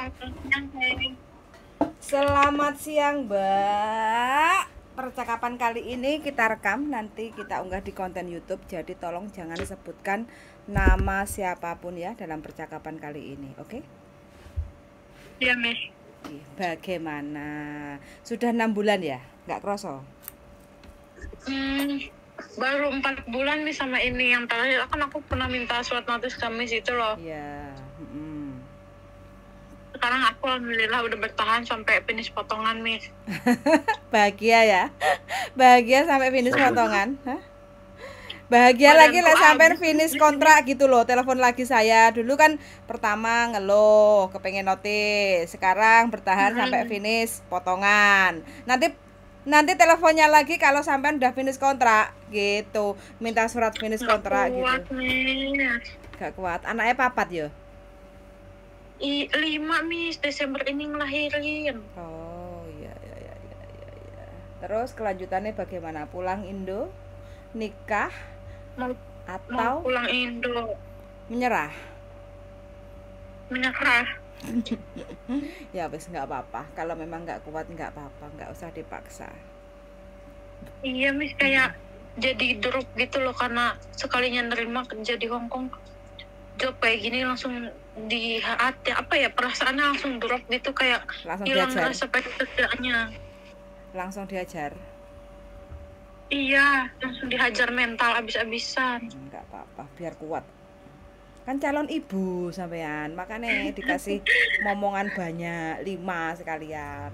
Yang kayak Selamat siang, Mbak. Percakapan kali ini kita rekam, nanti kita unggah di konten YouTube. Jadi tolong jangan sebutkan nama siapapun ya dalam percakapan kali ini, oke? dia Miss. Bagaimana? Sudah 6 bulan ya? Nggak kroso? Hmm, baru 4 bulan nih sama ini. Yang terakhir kan aku pernah minta surat notis ke Miss itu loh. Iya. Sekarang aku alhamdulillah udah bertahan sampai finish potongan Miss. Bahagia ya? Bahagia sampai finish potongan? Hah? Bahagia lagi Badanku lah sampai habis. finish kontrak gitu loh. Telepon lagi saya. Dulu kan pertama ngeluh, kepengen notis. Sekarang bertahan sampai finish potongan. Nanti nanti teleponnya lagi kalau sampai udah finish kontrak gitu. Minta surat finish Nggak kontrak gitu. kuat Miss. Gak kuat. Anaknya papat yo. 5 Miss Desember ini ngelahirin. Oh iya iya iya iya iya. Iya. Terus kelanjutannya bagaimana? Pulang Indo? Nikah Mau atau pulang Indo, menyerah? menyerah. Ya wis nggak apa-apa, kalau memang nggak kuat nggak apa-apa, nggak usah dipaksa. Iya Miss, kayak jadi drop gitu loh karena sekalinya nerima kerja di Hong Kong, job kayak gini langsung di hati apa ya, perasaannya langsung drop gitu, kayak Langsung hilang diajar, rasa pekerjaannya. langsung diajar. Iya, langsung dihajar mental abis-abisan. Nggak apa-apa, biar kuat. Kan calon ibu sampean, makanya dikasih momongan banyak, 5 sekalian.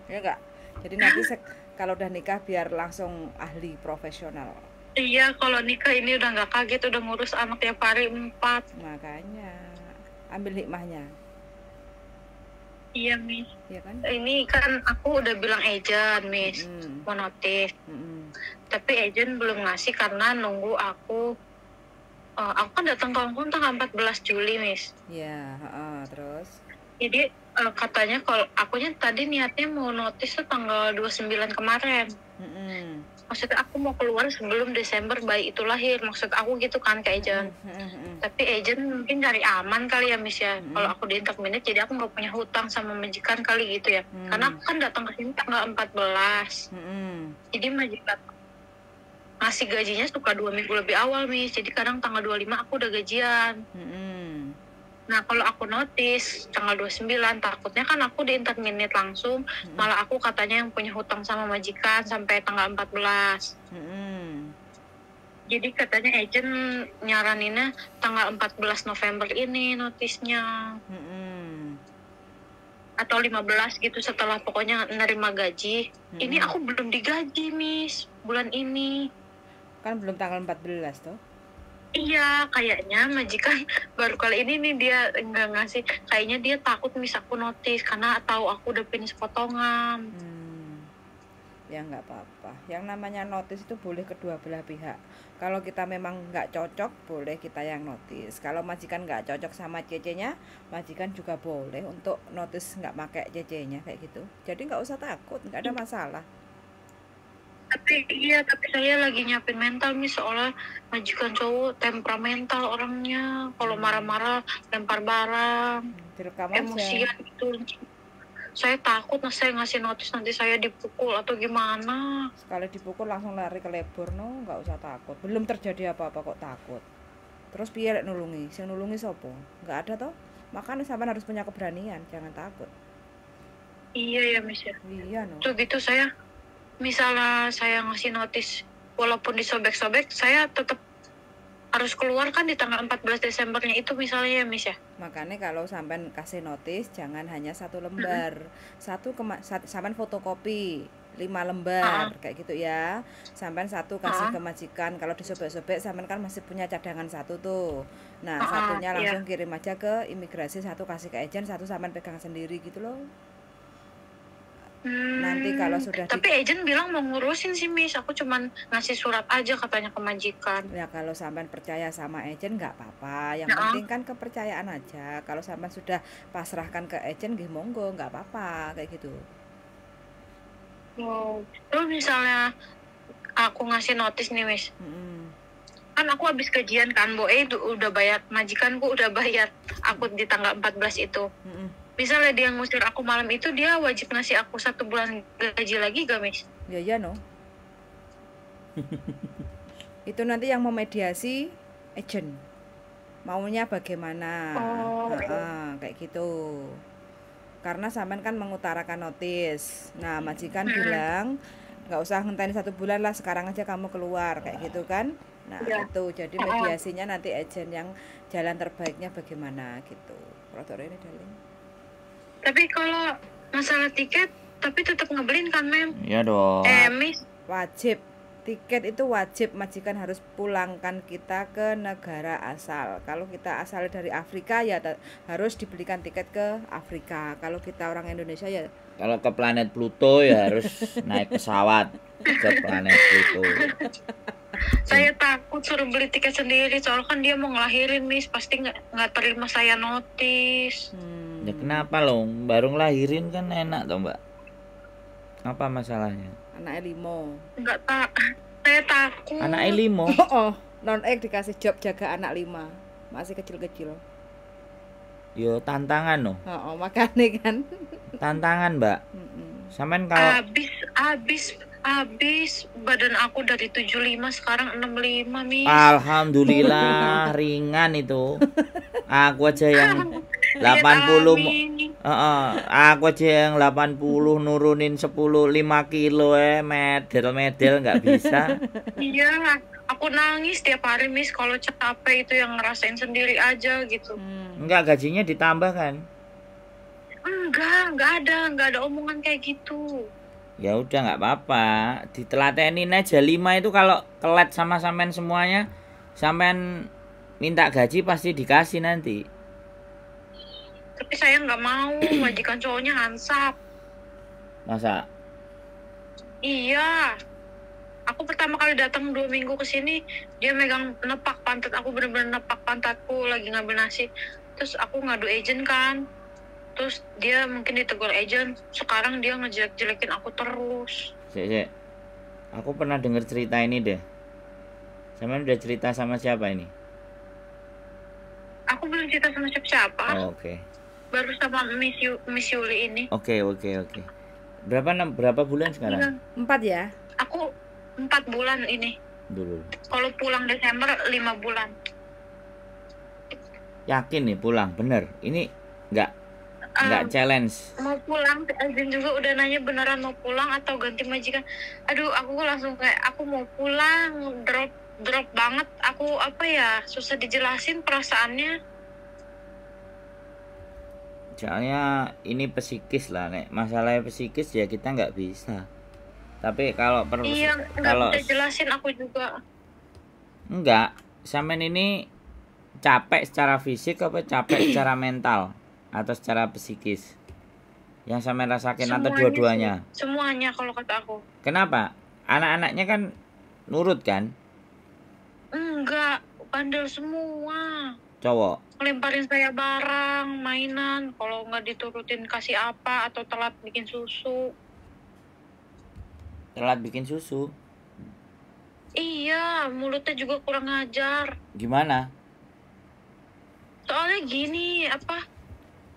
Ya nggak? Jadi nanti kalau udah nikah biar langsung ahli profesional. Iya, kalau nikah ini udah nggak kaget, udah ngurus anak tiap hari 4. Makanya ambil hikmahnya, Iya Miss, ya kan? ini kan aku udah bilang agent Miss, Mm-mm. mau notis, Mm-mm. tapi agent belum ngasih karena nunggu aku kan datang ke Hong Kong tanggal 14 Juli Miss. Ya, terus. Jadi katanya kalau akunya tadi niatnya mau notis tuh tanggal 29 kemarin. Mm-mm. Maksudnya aku mau keluar sebelum Desember bayi itu lahir. Maksud aku gitu kan ke agent. Mm-mm. Tapi agent mungkin cari aman kali ya Miss ya. Mm-mm. Kalau aku di interminute jadi aku nggak punya hutang sama majikan kali gitu ya. Karena aku kan datang ke sini tanggal 14. Mm-mm. Jadi majikan ngasih gajinya suka 2 minggu lebih awal Miss. Jadi kadang tanggal 25 aku udah gajian. Mm-mm. Nah, kalau aku notis tanggal 29, takutnya kan aku di interminate langsung, malah aku katanya yang punya hutang sama majikan sampai tanggal 14. Mm-mm. Jadi katanya agent nyaraninnya tanggal 14 November ini notisnya. Mm-mm. Atau 15 gitu setelah pokoknya nerima gaji. Ini aku belum digaji, Miss, bulan ini. Kan belum tanggal 14 toh. Iya, kayaknya majikan baru kali ini nih dia nggak ngasih. Kayaknya dia takut Miss aku notis karena tahu aku udah finish potongan. Ya nggak apa-apa, yang namanya notis itu boleh kedua belah pihak. Kalau kita memang nggak cocok, boleh kita yang notis. Kalau majikan nggak cocok sama CC-nya, majikan juga boleh untuk notis nggak pakai CC-nya kayak gitu. Jadi nggak usah takut, nggak ada masalah. Tapi saya lagi nyiapin mental Miss, soalnya majikan cowok temperamental orangnya. Kalau marah-marah lempar barang, Direkam aja. emosian gitu. Saya takut saya ngasih notis nanti saya dipukul atau gimana. Sekali dipukul langsung lari ke lebur, no, nggak usah takut. Belum terjadi apa-apa kok takut. Terus piye rek nulungi? Sing nulungi sopo? Nggak ada toh? Makanya sampean harus punya keberanian, jangan takut. Iya ya Miss ya. Iya no. Tuh gitu saya, misalnya saya ngasih notis walaupun disobek-sobek, saya tetap harus keluar kan di tanggal 14 Desembernya itu misalnya ya Miss ya. Makanya kalau sampean kasih notis jangan hanya 1 lembar. Sampean fotokopi 5 lembar kayak gitu ya. Sampean 1 kasih ke majikan. Kalau disobek-sobek sampean kan masih punya cadangan 1 tuh. Nah, satunya langsung kirim aja ke imigrasi, 1 kasih ke agent, 1 sampean pegang sendiri gitu loh. Nanti kalau sudah tapi agent bilang mau ngurusin sih Miss, aku cuman ngasih surat aja katanya ke majikan. Ya kalau sampean percaya sama agent nggak apa-apa, yang penting kan kepercayaan aja. Kalau sampean sudah pasrahkan ke agent nggih monggo, nggak apa-apa kayak gitu. Terus misalnya aku ngasih notis nih Miss, kan aku habis gajian kan, itu udah bayar, majikanku udah bayar aku di tanggal 14 itu. Misalnya dia ngusir aku malam itu, dia wajib ngasih aku 1 bulan gaji lagi gak, Miss? Ya no. Itu nanti yang memediasi agent, maunya bagaimana. Kayak gitu. Karena sampean kan mengutarakan notis. Nah, majikan bilang nggak usah ngenteni 1 bulan lah, sekarang aja kamu keluar, kayak gitu kan. Nah, itu jadi mediasinya nanti agent yang jalan terbaiknya bagaimana gitu. Produk ini darling. Tapi kalau masalah tiket, tapi tetap ngebelin kan, Mem? Iya dong. Miss, wajib. Tiket itu wajib, majikan harus pulangkan kita ke negara asal. Kalau kita asal dari Afrika ya harus dibelikan tiket ke Afrika. Kalau kita orang Indonesia ya kalau ke planet Pluto ya harus naik pesawat ke planet Pluto. saya takut suruh beli tiket sendiri, soalnya kan dia mau ngelahirin, Miss, pasti nggak terima saya notis. Ya kenapa loh? Baru ngelahirin kan enak toh, Mbak. Apa masalahnya? Anaknya 5. Enggak, saya takut. Anaknya 5. Non-ek dikasih job jaga anak 5. Masih kecil-kecil. Yo tantangan loh. Makanya kan. Tantangan, Mbak. Sampean kalau habis badan aku dari 75 sekarang 65, Miss. Alhamdulillah ringan itu. Aku aja yang 80. Aku aja yang 80 nurunin 5 kilo medel nggak bisa. Iya, aku nangis tiap hari, Miss, kalau capek itu yang ngerasain sendiri aja gitu. Enggak, gajinya ditambah kan? Enggak ada omongan kayak gitu. Ya udah nggak apa-apa, ditelatenin aja 5 itu kalau kelet sama sampean semuanya, sampean minta gaji pasti dikasih nanti. Tapi saya nggak mau, majikan cowoknya hansap. Masa? Iya. Aku pertama kali datang 2 minggu ke sini, dia megang nepak pantat aku, bener-bener nepak pantatku lagi ngambil nasi. Terus aku ngadu agent kan. Terus dia mungkin ditegur agent, sekarang dia ngejelek-jelekin aku terus. Sik. Aku pernah dengar cerita ini deh. Sampean udah cerita sama siapa ini? Aku belum cerita sama siapa-siapa. Oh, oke. Baru sama Miss Yuli ini. Oke. Berapa bulan sekarang? 4 ya? Aku 4 bulan ini. Dulu. Kalau pulang Desember 5 bulan. Yakin nih pulang, bener? Ini nggak challenge. Mau pulang, agent juga udah nanya beneran mau pulang atau ganti majikan. Aduh, aku langsung kayak aku mau pulang, drop banget. Aku susah dijelasin perasaannya. Soalnya ini psikis lah, Nek. Masalahnya psikis ya kita nggak bisa. Tapi kalau nggak bisa jelasin aku juga. Enggak, sampean ini capek secara fisik apa capek secara mental atau secara psikis? Yang sampean rasakin atau dua-duanya? Semuanya kalau kata aku. Kenapa? Anak-anaknya kan nurut kan? Enggak, bandel semua. Cowok. Ngelemparin saya barang, mainan, kalau nggak diturutin kasih apa atau telat bikin susu. Telat bikin susu? Iya, mulutnya juga kurang ajar. Gimana? Soalnya gini,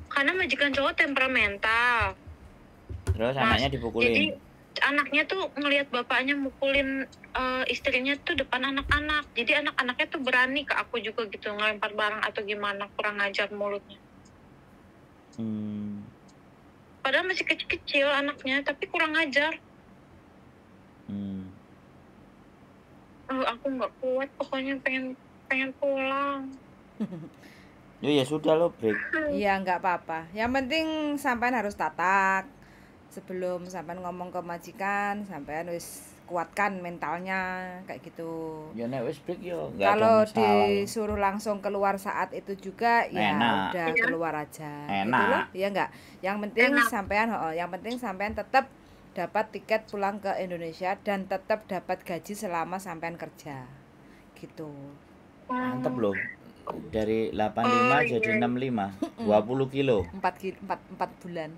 karena majikan cowok temperamental. Terus anaknya dipukulin? Jadi anaknya tuh ngelihat bapaknya mukulin istrinya tuh depan anak-anak. Jadi anak-anaknya tuh berani ke aku juga gitu, ngelempar barang atau gimana, kurang ajar mulutnya. Padahal masih kecil-kecil anaknya, tapi kurang ajar. Aku nggak kuat, pokoknya pengen pulang. Ya sudah lo break. Iya nggak apa-apa. Yang penting sampean harus tatak. Sebelum sampean ngomong ke majikan, sampean wis kuatkan mentalnya kayak gitu. Ya nek wis break yo. Kalau disuruh langsung keluar saat itu juga ya udah keluar aja. Enak. Gitu loh. Ya enggak. Yang penting sampean tetap dapat tiket pulang ke Indonesia dan tetap dapat gaji selama sampean kerja. Gitu. Mantep loh. Dari 85 jadi 65. 20 kilo. 4 bulan.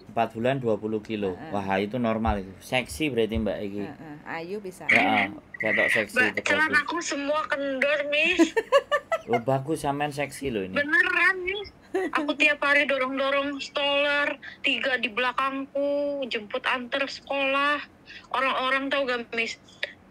4 bulan 20 kilo. Wah, itu normal itu. Seksi berarti Mbak iki. Ayu bisa. Heeh, ketok seksi Mbak, itu bagus. celanaku semua kendor, Miss. Oh, bagus sampean seksi loh ini. Beneran, Miss. Aku tiap hari dorong-dorong stroller, 3 di belakangku, jemput antar sekolah. Orang-orang tahu gak, Miss?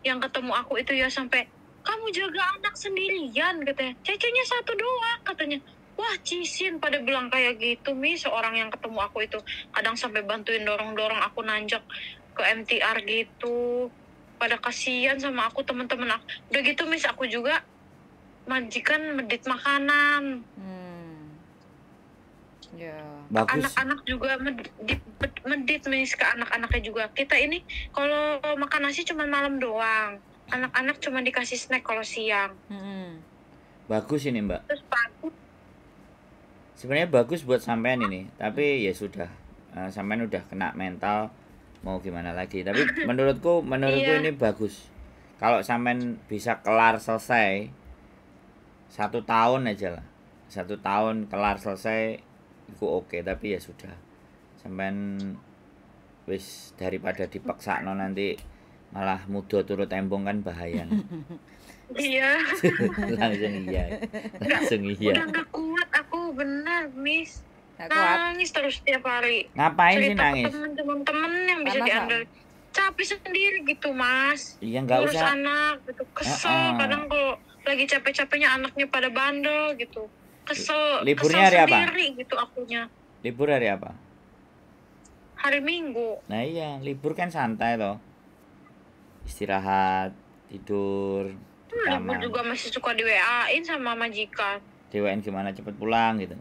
Yang ketemu aku itu ya sampai, kamu jaga anak sendirian, katanya. Cecenya 1 doang, katanya. Wah, cisin pada bilang kayak gitu, Miss. Seorang yang ketemu aku itu kadang sampai bantuin dorong-dorong aku nanjak ke MTR gitu. Pada kasihan sama aku, teman-teman aku. Udah gitu, Miss, aku juga majikan medit makanan. Ya. Bagus. Anak-anak juga medit, Miss, ke anak-anaknya juga. Kita ini kalau makan nasi cuma malam doang. Anak-anak cuma dikasih snack kalau siang. Bagus ini Mbak. Terus Pak, Sebenarnya bagus buat sampean ini, tapi ya sudah. Sampean udah kena mental, mau gimana lagi. Tapi menurutku Iya. ini bagus. Kalau sampean bisa kelar selesai 1 tahun aja lah. 1 tahun kelar selesai itu oke, tapi ya sudah. Sampean wis daripada dipaksakno nanti malah muda turut tembong kan bahaya. iya. Langsung iya. Udah gak kuat aku, bener, Miss. Nggak kuat. Nangis terus tiap hari. Ngapain sih Cerita nangis? ke teman-teman yang bisa Karena diandal. Capek sendiri gitu, Mas. Iya nggak Ngurus usah. anak gitu. Kesel. Kadang kalau lagi capek-capeknya anaknya pada bandel gitu. Kesel. Liburnya hari kesel apa? sendiri gitu akunya. Libur hari apa? Hari Minggu. Nah iya, libur kan santai toh. Istirahat, tidur, di Libur kamar. juga masih suka di WA-in sama majikan. Dewain gimana cepet pulang gitu.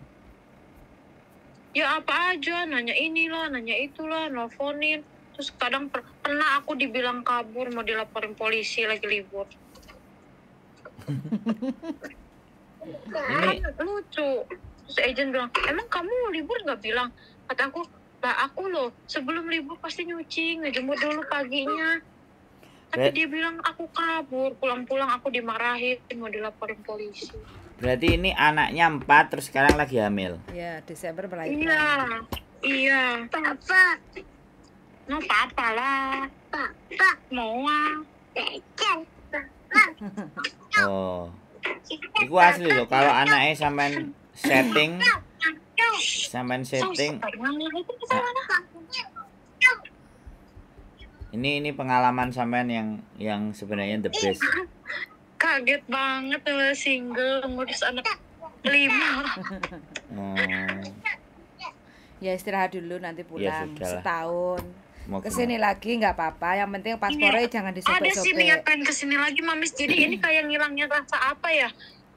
Ya apa aja, nanya inilah, nanya itulah, nelfonin. Terus kadang pernah aku dibilang kabur, mau dilaporin polisi lagi libur. Ini Lucu. Terus agent bilang, emang kamu libur nggak bilang? Kata aku, lah aku loh sebelum libur pasti nyuci, ngejemur dulu paginya. Tapi dia bilang aku kabur, pulang-pulang aku dimarahin, mau dilaporin polisi. berarti ini anaknya 4 terus sekarang lagi hamil. Ya, Desember melahirkan. Iya, iya. Papa. No, papa lah. Papa. Mau Oh. Iku asli loh kalau anaknya sampean setting ini pengalaman sampean yang sebenarnya the best. Kaget banget sama single ngurus anak 5. Oh, Ya istirahat dulu nanti Ya, pulang sudahlah. setahun. mau Kesini gimana? lagi nggak apa-apa. Yang penting paspornya jangan Ada sih disobek-sobek. niat pengen kesini lagi, Mamis. Jadi ini kayak ngilangnya rasa apa ya?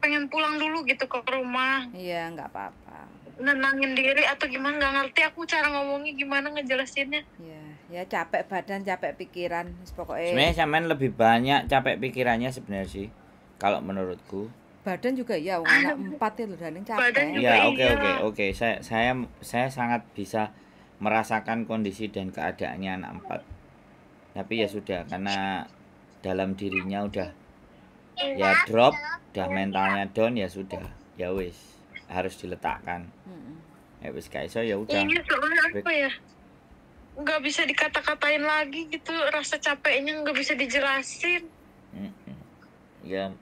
Pengen pulang dulu gitu ke rumah. Iya, nggak apa-apa. Nenangin diri atau gimana, nggak ngerti aku cara ngomongnya gimana ngejelasinnya. Ya capek badan, capek pikiran, pokoknya Sebenarnya sampean lebih banyak capek pikirannya sebenarnya sih. Kalau menurutku. badan juga ya, wong anak 4 itu dan capek. Badan juga. Ya, Iya. oke. Saya sangat bisa merasakan kondisi dan keadaannya anak 4. Tapi ya sudah karena dalam dirinya udah ya drop, udah mentalnya down ya sudah. Ya wis, harus diletakkan. Ya wis guys, so ya udah. Iya, soalnya apa ya? Nggak bisa dikata-katain lagi gitu, rasa capeknya nggak bisa dijelasin. Ya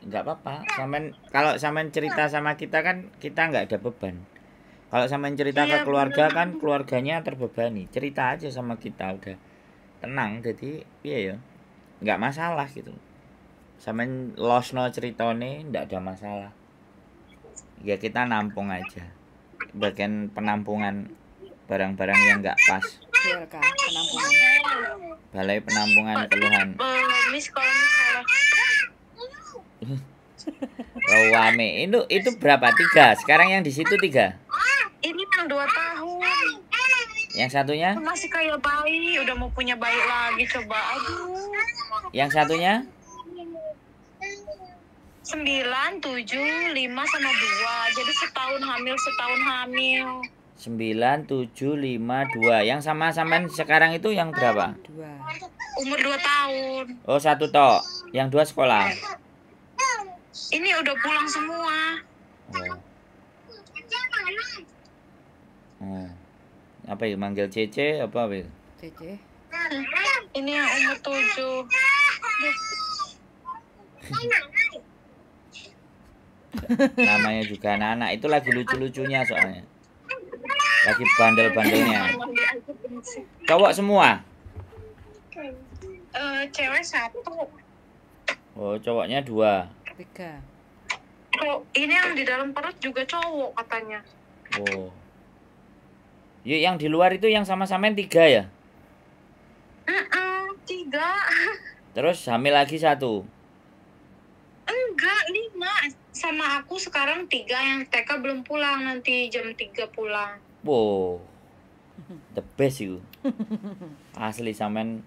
nggak apa-apa. Kalau sampean cerita sama kita kan kita nggak ada beban. Kalau sampean cerita Iya, ke keluarga bener. kan keluarganya terbebani. Cerita aja sama kita udah tenang. Jadi iya ya nggak masalah gitu. Sampean losno ceritone nggak ada masalah. Ya kita nampung aja. Bagian penampungan barang-barang yang nggak pas. BLK penampungan. Balai penampungan keluhan. Miss, kalau misalnya Wame itu berapa? 3. Sekarang yang di situ 3. ini yang 2 tahun Yang satunya? masih kayak bayi, udah mau punya bayi lagi coba. Aduh. Yang satunya? 9, 7, 5 sama 2. Jadi setahun hamil. 9, 7, 5, 2. Yang sama sampean sekarang itu yang berapa? 2. Umur 2 tahun. Oh, 1 tok. Yang 2 sekolah. Ini udah pulang semua. Oh. Oh. apa ya, manggil Cece apa ya? Cece. Ini yang umur 7. Namanya juga anak-anak. Itu lagi lucu-lucunya soalnya. Lagi bandel-bandelnya. Cowok semua? Cewek 1. Oh, cowoknya 2. 3. Kok ini yang di dalam perut juga cowok katanya. Oh. Yuk, yang di luar itu yang sama-samain 3 ya? 3. Terus hamil lagi 1. Enggak, 5. Sama aku sekarang 3, yang TK belum pulang, nanti jam 3 pulang. Wow. The best itu. Asli sampean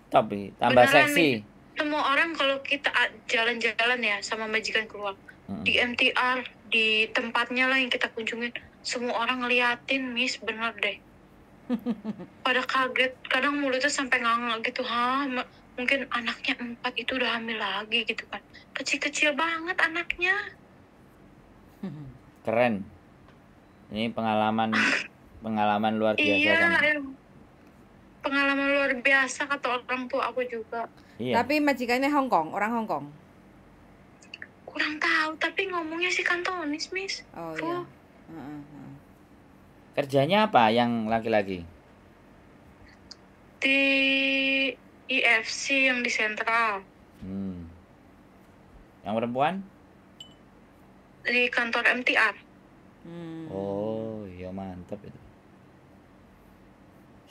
tapi tambah Beneran seksi. Semua orang kalau kita jalan-jalan ya sama majikan keluar, di MTR, di tempatnya lah yang kita kunjungin, semua orang ngeliatin, Miss, bener deh. Pada kaget, kadang mulutnya sampai nganga gitu, mungkin anaknya 4 itu udah hamil lagi gitu kan. Kecil-kecil banget anaknya. Keren. Ini pengalaman luar biasa Iya, kan. pengalaman luar biasa kata orang tua aku juga. Iya. Tapi majikannya Hongkong, orang Hongkong. Kurang tahu, tapi ngomongnya sih Kantonis, Miss. Oh Fuh. iya. Kerjanya apa yang laki-laki? Di IFC yang di Sentral. Yang perempuan? Di kantor MTR. Oh, iya mantap itu.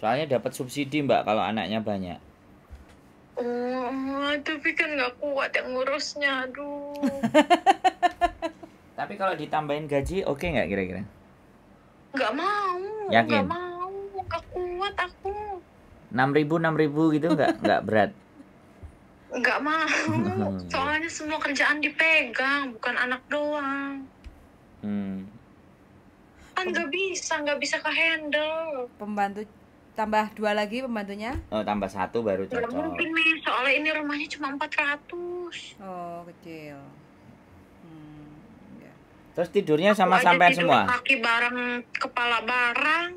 Soalnya dapat subsidi, Mbak, kalau anaknya banyak. Oh, tapi kan nggak kuat yang ngurusnya, aduh. Tapi kalau ditambahin gaji, oke nggak kira-kira? Nggak mau. Yakin? Nggak mau, nggak kuat aku. 6.000 gitu nggak berat? Nggak mau. Soalnya semua kerjaan dipegang, bukan anak doang. Kan nggak bisa ke-handle. Pembantu tambah 2 lagi pembantunya? Oh, tambah 1 baru Nggak cocok. mungkin nih, soalnya ini rumahnya cuma 400. Oh, kecil. Ya. Terus tidurnya sama Aku aja sampean tidur semua? kaki bareng, kepala bareng.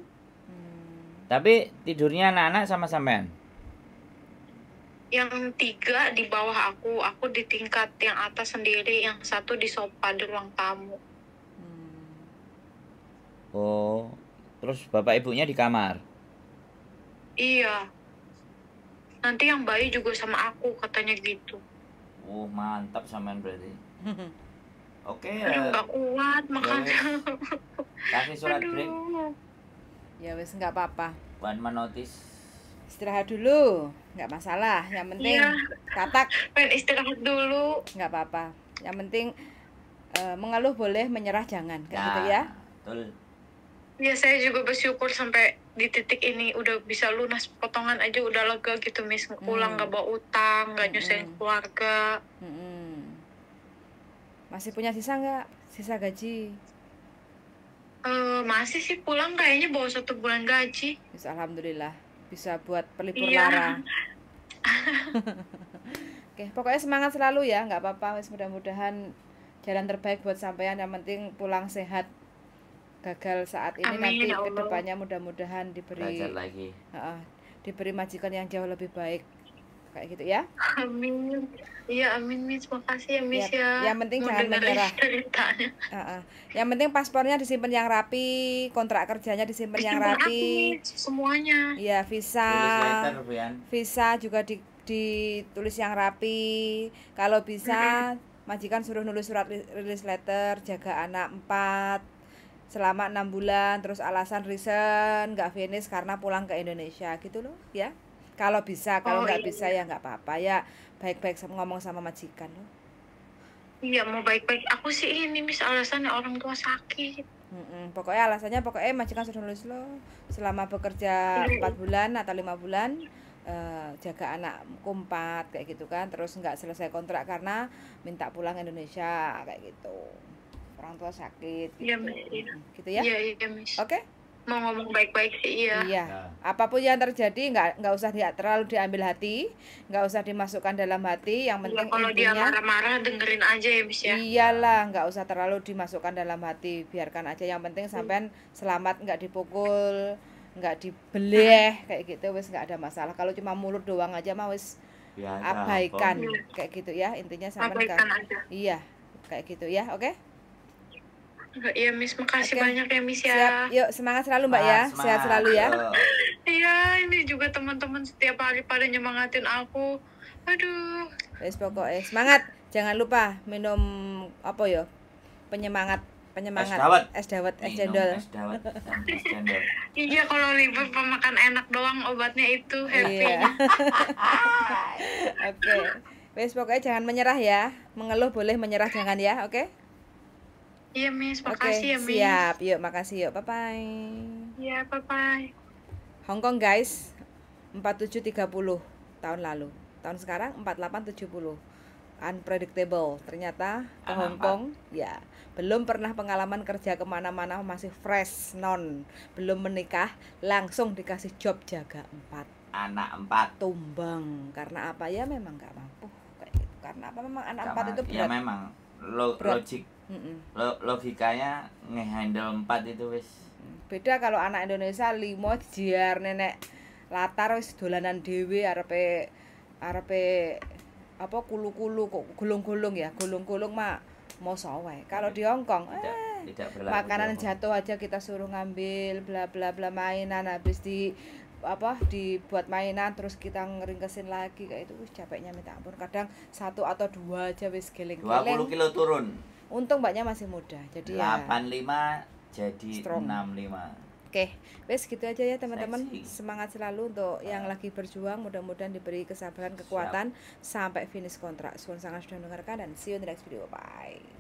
Tapi tidurnya anak-anak sama sampean? Yang 3 di bawah aku di tingkat yang atas sendiri, yang 1 di sofa di ruang tamu. Oh, terus bapak ibunya di kamar? Iya. Nanti yang bayi juga sama aku, katanya gitu. Oh, mantap sampean berarti. Oke, Nggak kuat, makanya. kasih surat break. Ya wes nggak apa-apa. 1 month notice. Istirahat dulu, nggak masalah. Yang penting Iya. katak Pengen istirahat dulu. nggak apa-apa. Yang penting mengeluh boleh, menyerah jangan, kayak gitu ya. Betul. Ya, saya juga bersyukur sampai di titik ini udah bisa lunas potongan aja udah lega gitu, Miss. Pulang nggak bawa utang, nggak nyusahin keluarga. Masih punya sisa nggak? Sisa gaji? Masih sih, pulang kayaknya bawa 1 bulan gaji. Yes, alhamdulillah bisa buat pelipur Iya. lara. Oke, pokoknya semangat selalu ya, nggak apa-apa. Wes mudah-mudahan jalan terbaik buat sampean. Yang penting pulang sehat. Gagal saat ini, Amin, nanti ya Allah. kedepannya mudah-mudahan diberi Belajar lagi. diberi majikan yang jauh lebih baik, kayak gitu ya. Amin. Iya, amin, Miss. Makasih ya, Miss, ya. Yang penting Mau jangan dengerin menyerah. ceritanya. Yang penting paspornya disimpan yang rapi, kontrak kerjanya disimpan yang Disimpan rapi. Miss, semuanya. Ya, Tulis letter, Bian. visa juga ditulis yang rapi. Kalau bisa majikan suruh nulis surat release letter, jaga anak 4 selama 6 bulan, terus alasan reason nggak finish karena pulang ke Indonesia gitu loh ya. Kalau bisa, kalau nggak bisa ya nggak apa-apa ya, baik-baik ngomong sama majikan loh. Iya, mau baik-baik. Aku sih ini, Miss, alasannya orang tua sakit. Pokoknya alasannya majikan suruh nulis loh selama bekerja 4 bulan atau 5 bulan jaga anak 4 kayak gitu kan, terus nggak selesai kontrak karena minta pulang Indonesia kayak gitu, orang tua sakit gitu. Iya, Miss. Iya. Gitu ya. Iya, Miss. Oke. Mau ngomong baik-baik sih, iya. Iya. Apapun yang terjadi nggak usah terlalu diambil hati, nggak usah dimasukkan dalam hati. Yang penting Kalau dia intinya marah-marah dengerin aja ya, Miss, ya. iyalah, nggak usah terlalu dimasukkan dalam hati, biarkan aja. Yang penting sampean selamat, nggak dipukul, nggak dibeleh kayak gitu wis nggak ada masalah. Kalau cuma mulut doang aja mah wis Biasa, abaikan Pom. kayak gitu ya, intinya sampean Abaikan aja. iya kayak gitu ya. Oke. Iya Miss, makasih Oke. banyak ya Miss Siap, ya. yuk semangat selalu Mbak ya, Semangat, sehat selalu ya. yuk. Iya, ini juga teman-teman setiap hari pada nyemangatin aku. Aduh. Wes pokoknya semangat, jangan lupa minum apa ya, penyemangat es dawet es Minum cendol. es dawet dan es cendol. Iya, kalau libur pemakan enak doang, obatnya itu happy. Iya. Oke. Wes pokoknya jangan menyerah ya, mengeluh boleh, menyerah jangan ya. Oke. Iya Miss, Oke, makasih ya Miss. siap. Yuk, makasih yuk. Bye bye. Iya, bye-bye. Hong Kong guys, 4730 tahun lalu. Tahun sekarang 4870. Unpredictable. Ternyata ke Anak Hong Kong, ya belum pernah pengalaman kerja kemana-mana, masih fresh, belum menikah, langsung dikasih job jaga 4. Anak 4. Tumbang. Karena apa ya? Memang nggak mampu kayak gitu. Karena apa? Memang anak 4 itu Ya berat. memang Berat. logik Mm-mm. logikanya ngehandle 4 itu wis. Beda kalau anak Indonesia 5 jiar nenek latar wis dolanan dhewe arepe apa kulu-kulu kok gulung-gulung ya, gulung-gulung mah moso wae. Kalau di Hong Kong Tidak berlaku. makanan Jawa. jatuh aja kita suruh ngambil bla bla bla, mainan habis dibuat mainan terus kita ngeringkesin lagi kayak itu wis capeknya minta ampun. Kadang 1 atau 2 aja wis 20 geleng-geleng. kilo turun. Untung mbaknya masih muda. Jadi ya 85 jadi strong. 65. Oke, wes gitu aja ya teman-teman. Seksi. Semangat selalu untuk yang lagi berjuang. Mudah-mudahan diberi kesabaran, kekuatan sampai finish kontrak. Suwun sangat sudah mendengarkan dan see you in the next video. Bye.